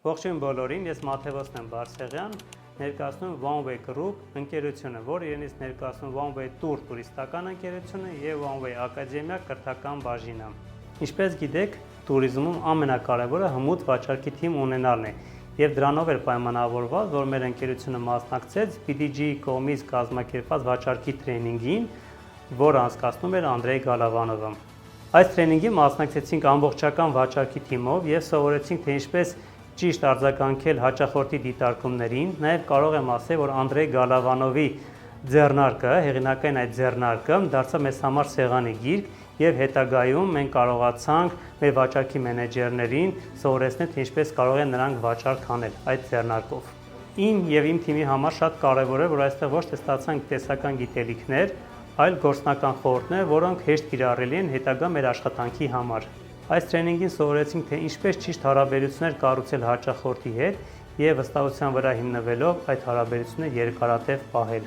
Ողջույն բոլորին, ես Մաթևոսն եմ Բարսեղյան, ներկայացնում One Way Group ընկերությունը, որը իրենից ներկայացնում One Way Tour տուրիստական ընկերությունը եւ One Way Ակադեմիա կրթական բաժինը։ Ինչպես գիտեք, туриզմում ամենակարևորը հմուտ վաճառքի թիմ ունենալն է եւ դրանով էր պայմանավորված, որ մեր ընկերությունը մասնակցեց BDG-ի կողմից կազմակերպված վաճառքի տրեյնինգին, որը անցկացնում էր Անդրեյ Գալավանովը։ Այս տրեյնինգի մասնակցեցինք ամբողջական վաճառքի թիմով եւ սովորեցինք, թե ինչպես ճիշտ արձագանքել հաճախորդի դիտարկումներին, նաև կարող եմ ասել, որ Անդրեյ Գալավանովի ձեռնարկը, հեղինակային այդ ձեռնարկը դարձավ մեզ համար սեղանի գիրք եւ հետագայում մենք կարողացանք մեր վաճառքի մենեջերներին սովորեցնել, թե ինչպես կարող են նրանք վաճառք անել այդ ձեռնարկով։ Իմ եւ իմ թիմի համար շատ կարեւոր է, որ այստեղ ոչ թե ստացանք տեսական գիտելիքներ, այլ գործնական խորհուրդներ, որոնք հեշտ կիրառելի են հետագա մեր աշխատանքի համար։ Այս տրեյնինգին սովորեցինք, թե ինչպես ճիշտ հարաբերություններ կառուցել հաճախորդի հետ եւ վստահության վրա հիմնվելով այդ հարաբերությունները երկարատև պահել։